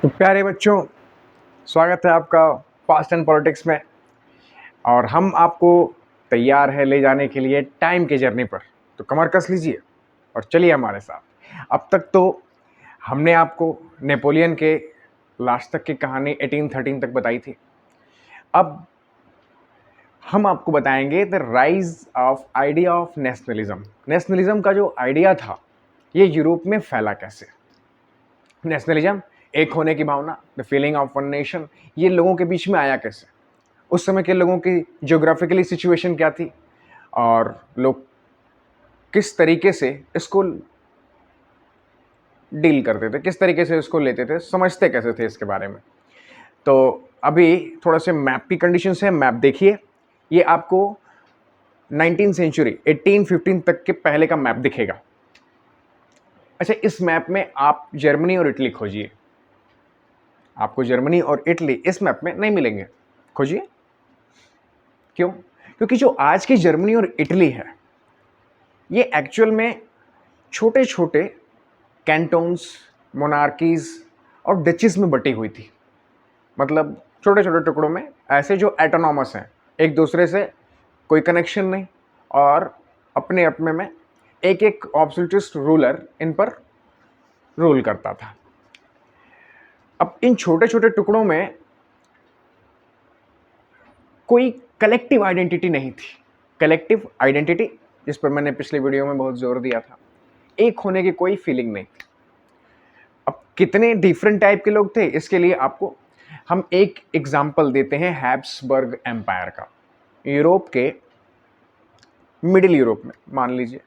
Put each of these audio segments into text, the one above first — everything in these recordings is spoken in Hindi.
तो प्यारे बच्चों, स्वागत है आपका फास्ट एंड पॉलिटिक्स में। और हम आपको तैयार है ले जाने के लिए टाइम की जर्नी पर। तो कमर कस लीजिए और चलिए हमारे साथ। अब तक तो हमने आपको नेपोलियन के लास्ट तक की कहानी 1813 तक बताई थी। अब हम आपको बताएंगे the rise of idea of nationalism. Nationalism का जो आइडिया था ये यूरोप में फैला कैसे। नेशनलिज्म, एक होने की भावना, the feeling of one nation, ये लोगों के बीच में आया कैसे। उस समय के लोगों की ज्योग्राफिकली सिचुएशन क्या थी और लोग किस तरीके से इसको डील करते थे, किस तरीके से इसको लेते थे, समझते कैसे थे इसके बारे में। तो अभी थोड़ा से मैप की कंडीशंस है। मैप देखिए, ये आपको 19 सेंचुरी 1815 तक के पहले का मैप दिखेगा। अच्छा, इस मैप में आप जर्मनी और इटली खोजिए। आपको जर्मनी और इटली इस मैप में नहीं मिलेंगे, खोजिए। क्यों? क्योंकि जो आज की जर्मनी और इटली है ये एक्चुअल में छोटे छोटे कैंटोन्स, मोनार्कीज और डचीज में बटी हुई थी। मतलब छोटे छोटे टुकड़ों में ऐसे जो एटोनॉमस हैं, एक दूसरे से कोई कनेक्शन नहीं और अपने अपने में एक एक ऑब्सोल्यूटिस्ट रूलर इन पर रूल करता था। अब इन छोटे छोटे टुकड़ों में कोई कलेक्टिव आइडेंटिटी नहीं थी। कलेक्टिव आइडेंटिटी, जिस पर मैंने पिछले वीडियो में बहुत जोर दिया था, एक होने की कोई फीलिंग नहीं थी। अब कितने डिफरेंट टाइप के लोग थे, इसके लिए आपको हम एक एग्जाम्पल देते हैं हैब्सबर्ग एम्पायर का। यूरोप के मिडिल यूरोप में, मान लीजिए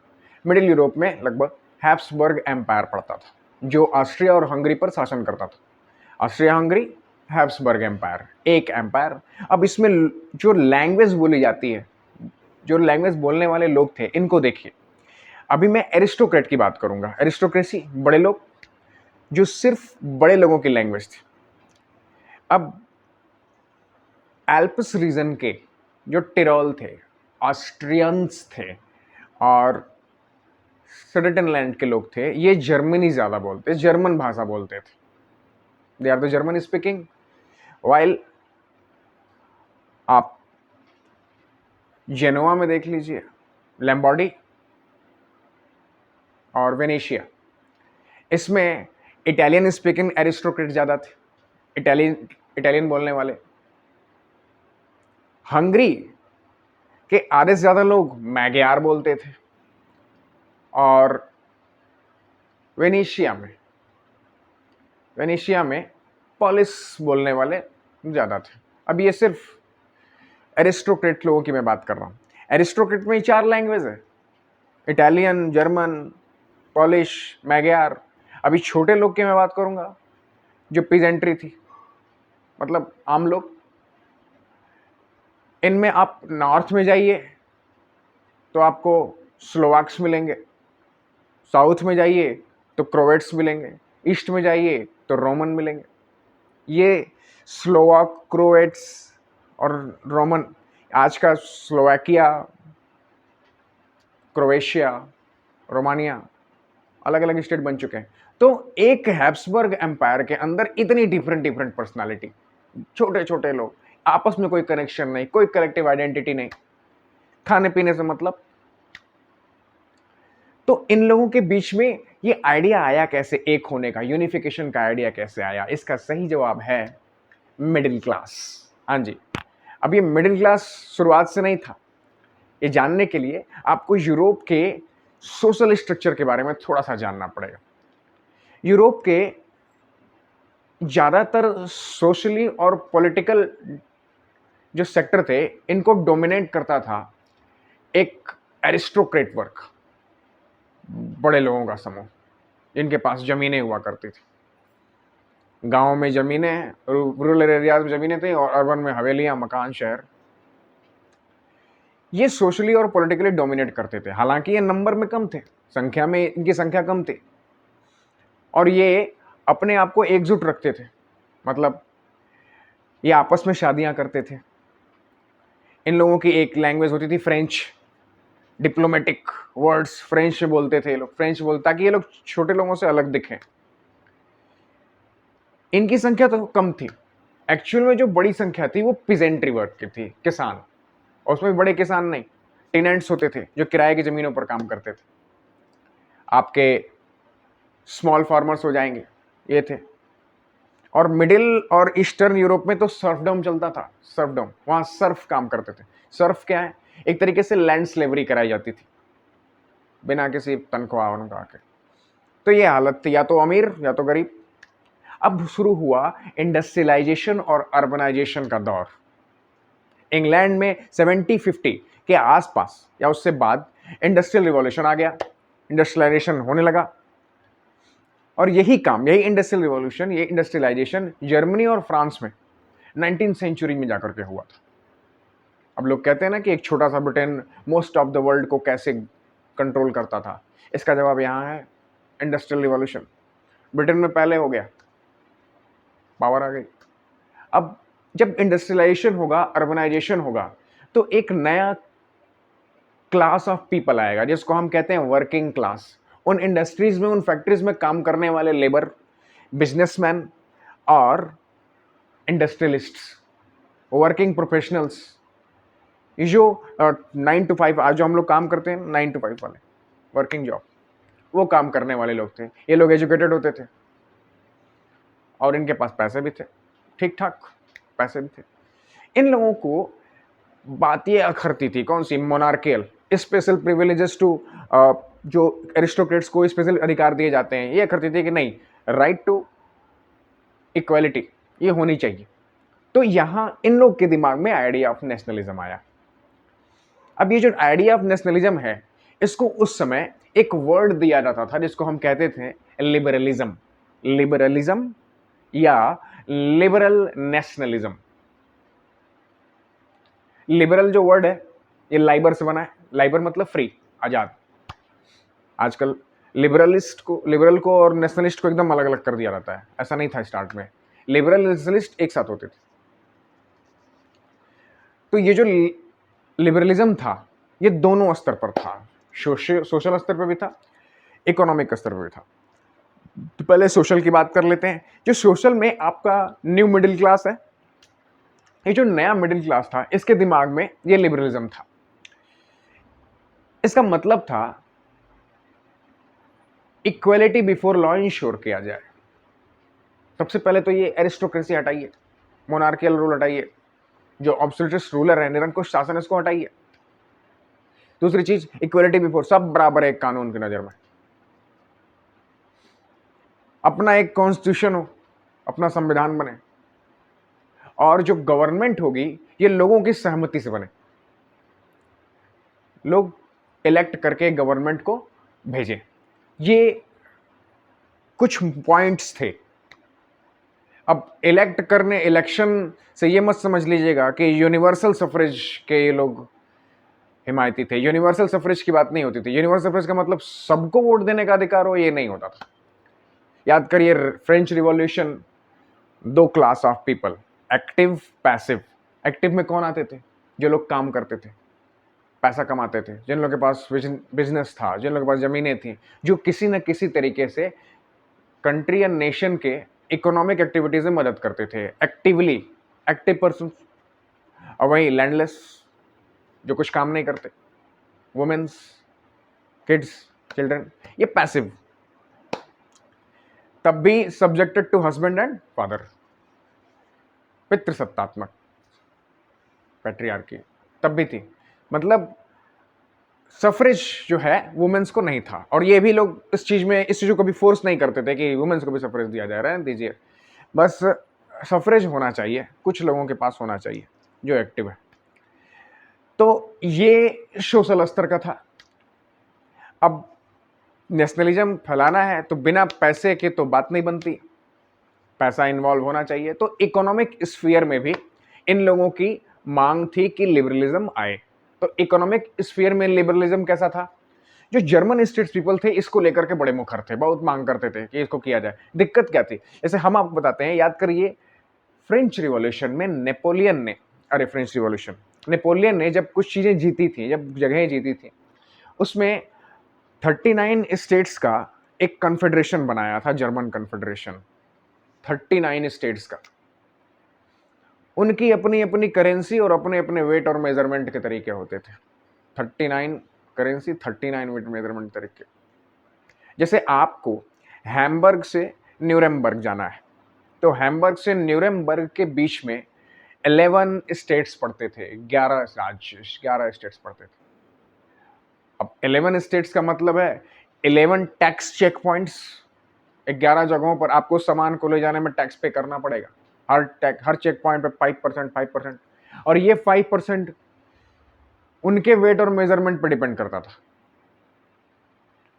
मिडिल यूरोप में लगभग हैब्सबर्ग एम्पायर पड़ता था, जो ऑस्ट्रिया और हंगरी पर शासन करता था। ऑस्ट्रिया हंगरी, हैब्सबर्ग एम्पायर, एक एम्पायर। अब इसमें जो लैंग्वेज बोली जाती है, जो लैंग्वेज बोलने वाले लोग थे, इनको देखिए। अभी मैं एरिस्टोक्रेट की बात करूंगा। एरिस्टोक्रेसी, बड़े लोग, जो सिर्फ बड़े लोगों की लैंग्वेज थी। अब एल्प्स रीजन के जो टिरोल थे, ऑस्ट्रियंस थे और सडेटनलैंड के लोग थे, ये जर्मनी ज्यादा बोलते, जर्मन भाषा बोलते थे। They are the German speaking. While आप जेनोवा में देख लीजिए, लैम्बॉर्डी और वेनेशिया, इसमें इटालियन स्पीकिंग एरिस्टोक्रेट ज्यादा थे, इटालियन बोलने वाले। हंगरी के आधे से ज्यादा लोग मैग्यार बोलते थे और वेनेशिया में पोलिश बोलने वाले ज्यादा थे। अब ये सिर्फ एरिस्टोक्रेट लोगों की मैं बात कर रहा हूं। एरिस्टोक्रेट में 4 लैंग्वेज है, इटालियन, जर्मन, पोलिश, मैग्यार। अभी छोटे लोग की मैं बात करूंगा, जो पीजेंट्री थी, मतलब आम लोग। इनमें आप नॉर्थ में जाइए तो आपको स्लोवाक्स मिलेंगे, साउथ में जाइए तो क्रोवेट्स मिलेंगे, ईस्ट में जाइए तो रोमन मिलेंगे। ये स्लोवाक, क्रोवेट्स और रोमन, आज का स्लोवाकिया, क्रोएशिया, रोमानिया, अलग अलग स्टेट बन चुके हैं। तो एक हैब्सबर्ग एम्पायर के अंदर इतनी डिफरेंट डिफरेंट पर्सनालिटी, छोटे छोटे लोग, आपस में कोई कनेक्शन नहीं, कोई कलेक्टिव आइडेंटिटी नहीं, खाने पीने से मतलब। तो इन लोगों के बीच में ये आइडिया आया कैसे, एक होने का, यूनिफिकेशन का आइडिया कैसे आया? इसका सही जवाब है मिडिल क्लास। हाँ जी, अब ये मिडिल क्लास शुरुआत से नहीं था। ये जानने के लिए आपको यूरोप के सोशल स्ट्रक्चर के बारे में थोड़ा सा जानना पड़ेगा। यूरोप के ज्यादातर सोशली और पॉलिटिकल जो सेक्टर थे, इनको डोमिनेट करता था एक एरिस्टोक्रेट वर्ग, बड़े लोगों का समूह, जिनके पास जमीनें हुआ करती थी। गांव में जमीनें, रूरल एरियाज में जमीनें थी और अर्बन में हवेलियां, मकान, शहर। ये सोशली और पॉलिटिकली डोमिनेट करते थे। हालांकि ये नंबर में कम थे, संख्या में इनकी संख्या कम थी और ये अपने आप को एकजुट रखते थे। मतलब ये आपस में शादियां करते थे। इन लोगों की एक लैंग्वेज होती थी फ्रेंच, डिप्लोमेटिक वर्ड्स फ्रेंच में बोलते थे ये लोग, फ्रेंच बोलते ताकि ये लोग छोटे लोगों से अलग दिखें। इनकी संख्या तो कम थी, एक्चुअल में जो बड़ी संख्या थी वो पीजेंट्री वर्ग की थी, किसान। और उसमें भी बड़े किसान नहीं, टेनेंट्स होते थे जो किराए की ज़मीनों पर काम करते थे। आपके स्मॉल फार्मर्स हो जाएंगे, ये थे। और मिडिल और ईस्टर्न यूरोप में तो सर्फडम चलता था, सर्फडम, वहाँ सर्फ काम करते थे। सर्फ क्या है? एक तरीके से लैंड स्लेवरी कराई जाती थी बिना किसी तनख्वाह वनख्वाह के। तो ये हालत थी, या तो अमीर या तो गरीब। अब शुरू हुआ इंडस्ट्रियलाइजेशन और अर्बनाइजेशन का दौर। इंग्लैंड में 70-50 के आसपास या उससे बाद इंडस्ट्रियल रिवॉल्यूशन आ गया, इंडस्ट्रियलाइजेशन होने लगा। और यही काम, यही इंडस्ट्रियल रिवॉल्यूशन, ये इंडस्ट्रियलाइजेशन जर्मनी और फ्रांस में 19th सेंचुरी में जाकर के हुआ था। अब लोग कहते हैं ना कि एक छोटा सा Britain most of the world को कैसे कंट्रोल करता था, इसका जवाब यहाँ है इंडस्ट्रियल रिवॉल्यूशन। ब्रिटेन में पहले हो गया, पावर आ गई। अब जब इंडस्ट्रियलाइजेशन होगा, अर्बनाइजेशन होगा, तो एक नया क्लास ऑफ पीपल आएगा जिसको हम कहते हैं वर्किंग क्लास। उन इंडस्ट्रीज में, उन फैक्ट्रीज में काम करने वाले लेबर, बिजनेसमैन और इंडस्ट्रियलिस्ट्स, वर्किंग प्रोफेशनल्स, ये जो 9 to 5 आज जो हम लोग काम करते हैं 9 to 5 वाले वर्किंग जॉब, वो काम करने वाले लोग थे। ये लोग एजुकेटेड होते थे और इनके पास पैसे भी थे, ठीक ठाक पैसे भी थे। इन लोगों को बात ये अखरती थी, कौन सी? मोनार्कियल, स्पेशल प्रिविलेजेस टू, जो एरिस्टोक्रेट्स को स्पेशल अधिकार दिए जाते हैं, ये अखरती थी कि नहीं, राइट टू इक्वालिटी ये होनी चाहिए। तो यहां इन लोग के दिमाग में आइडिया ऑफ नेशनलिज्म आया। अब ये जो आइडिया ऑफ नेशनलिज्म है, इसको उस समय एक वर्ड दिया जाता था जिसको हम कहते थे लिबरलिज्म। लिबरलिज्म या लिबरल नेशनलिज्म। लिबरल जो वर्ड है ये लाइबर से बना है, लाइबर मतलब फ्री, आजाद। आजकल लिबरल को और नेशनलिस्ट को एकदम अलग अलग कर दिया जाता है, ऐसा नहीं था स्टार्ट में। लिबरल नेशनलिस्ट एक साथ होते थे। तो ये जो लिबरलिज्म था ये दोनों स्तर पर था, सोशल स्तर पर भी था, इकोनॉमिक स्तर पर भी था। तो पहले सोशल की बात कर लेते हैं। जो सोशल में आपका न्यू मिडिल क्लास है, ये जो नया मिडिल क्लास था, इसके दिमाग में ये लिबरलिज्म था। इसका मतलब था इक्वलिटी बिफोर लॉ इंश्योर किया जाए। सबसे पहले तो ये एरिस्टोक्रेसी हटाइए, मोनार्कियल रूल हटाइए, जो ऑब्सोल्यूटिस्ट रूलर है, निरंकुश शासन, इसको हटाइए। दूसरी चीज इक्वलिटी बिफोर, सब बराबर है एक कानून की नजर में। अपना एक कॉन्स्टिट्यूशन हो, अपना संविधान बने, और जो गवर्नमेंट होगी ये लोगों की सहमति से बने। लोग इलेक्ट करके गवर्नमेंट को भेजें। ये कुछ पॉइंट्स थे। अब इलेक्ट करने, इलेक्शन से ये मत समझ लीजिएगा कि यूनिवर्सल सफरेज के ये लोग हिमायती थे। यूनिवर्सल सफरेज की बात नहीं होती थी। यूनिवर्सल सफरेज का मतलब सबको वोट देने का अधिकार हो, ये नहीं होता था। याद करिए फ्रेंच रिवॉल्यूशन, दो class of people, active, passive. Active में कौन आते थे? जो लोग काम करते थे, पैसा कमाते थे, जिन लोगों के पास बिजनेस था, जिन लोगों के पास जमीनें थी, जो किसी न किसी तरीके से कंट्री या नेशन के इकोनॉमिक एक्टिविटीज में मदद करते थे, एक्टिवली, एक्टिव पर्सन। और वहीं लैंडलेस, जो कुछ काम नहीं करते, वुमेन्स, किड्स, चिल्ड्रन, ये पैसिव। तब भी subjected to husband and father, पितृसत्तात्मक, पैट्रियार्की तब भी थी। मतलब सफरेज जो है वुमेन्स को नहीं था। और ये भी लोग इस चीज़ को भी फोर्स नहीं करते थे कि वुमेन्स को भी सफरेज दिया जा रहा है, दीजिए, बस सफरेज होना चाहिए, कुछ लोगों के पास होना चाहिए जो एक्टिव है। तो ये सोशल स्तर का था। अब नेशनलिज्म फैलाना है तो बिना पैसे के तो बात नहीं बनती, पैसा इन्वॉल्व होना चाहिए। तो इकोनॉमिक स्फीयर में भी इन लोगों की मांग थी कि लिबरलिज्म आए। तो इकोनॉमिक स्फीयर में लिबरलिज्म कैसा था? जो जर्मन स्टेट्स पीपल थे इसको लेकर के बड़े मुखर थे, बहुत मांग करते थे कि इसको किया जाए। दिक्कत क्या थी? जैसे हम आपको बताते हैं, याद करिए फ्रेंच रिवॉल्यूशन में नेपोलियन ने जब कुछ चीजें जीती थी, जब जगहें जीती थी, उसमें 39 स्टेट्स का एक कन्फेडरेशन बनाया था, जर्मन कन्फेडरेशन। 39 स्टेट्स का, उनकी अपनी अपनी करेंसी और अपने अपने वेट और मेजरमेंट के तरीके होते थे। 39 करेंसी, 39 वेट मेजरमेंट तरीके। जैसे आपको हैम्बर्ग से न्यूरेमबर्ग जाना है, तो हैम्बर्ग से न्यूरेमबर्ग के बीच में 11 स्टेट्स पड़ते थे, 11 राज्य, 11 स्टेट्स पड़ते थे। अब 11 स्टेट्स का मतलब है 11 टैक्स चेक पॉइंट्स। 11 जगहों पर आपको सामान को ले जाने में टैक्स पे करना पड़ेगा। हर चेक पॉइंट पे 5%, 5%, और ये 5% उनके वेट और मेजरमेंट पे डिपेंड करता था,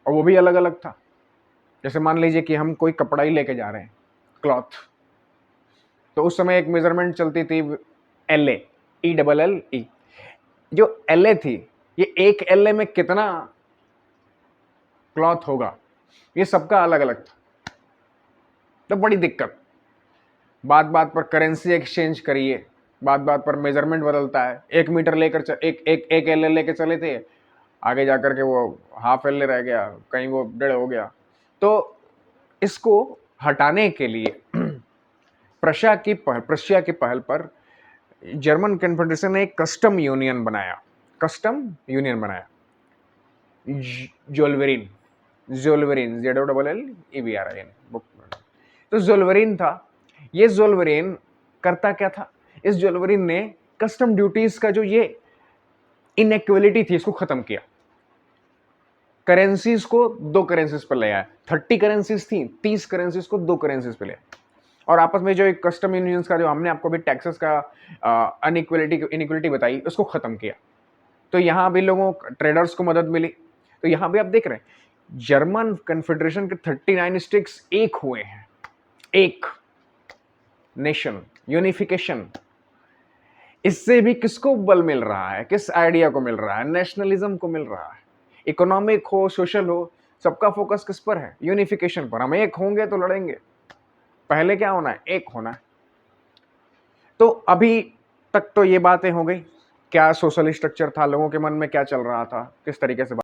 और वो भी अलग अलग था। जैसे मान लीजिए कि हम कोई कपड़ा ही लेके जा रहे हैं, क्लॉथ, तो उस समय एक मेजरमेंट चलती थी LA, ELLE। जो LA थी, ये एक LA में कितना क्लॉथ होगा, ये सबका अलग अलग था। तो बड़ी दिक्कत, बात बात पर करेंसी एक्सचेंज करिए, बात बात पर मेजरमेंट बदलता है। 1 मीटर लेकर एक LA लेके चले थे, आगे जाकर के वो हाफ LA रह गया, कहीं वो 1.5 हो गया। तो इसको हटाने के लिए प्रशिया की पहल पर जर्मन कन्फेडरेशन ने एक कस्टम यूनियन बनाया, जोल्वेरिन, ZOLLERIN बुक। तो जोल्वेरिन था। ये जोल्वेरिन करता क्या था, इस जोल्वेरिन ने कस्टम ड्यूटीज का जो ये इनइक्वालिटी थी, इसको खत्म किया। करेंसीज को 2 करेंसीज पर ले आया। 30 करेंसीज थी, 30 करेंसीज को 2 करेंसीज पे ले आया। और आपस में जो एक कस्टम यूनियंस का जो हमने आपको भी टैक्सेस का इनइक्वालिटी बताई, उसको खत्म किया। तो यहाँ भी लोगों ट्रेडर्स को मदद मिली। तो यहाँ भी आप देख रहे हैं जर्मन कन्फेडरेशन के 39 स्टेट्स एक हुए हैं, एक नेशन, यूनिफिकेशन। इससे भी किसको बल मिल रहा है, किस आइडिया को मिल रहा है, नेशनलिज्म को मिल रहा है। इकोनॉमिक हो, सोशल हो, सबका फोकस किस पर है, यूनिफिकेशन पर। हम एक होंगे तो लड़ेंगे, पहले क्या होना है, एक होना है। तो अभी तक तो ये बातें हो गई, क्या सोशल स्ट्रक्चर था, लोगों के मन में क्या चल रहा था, किस तरीके से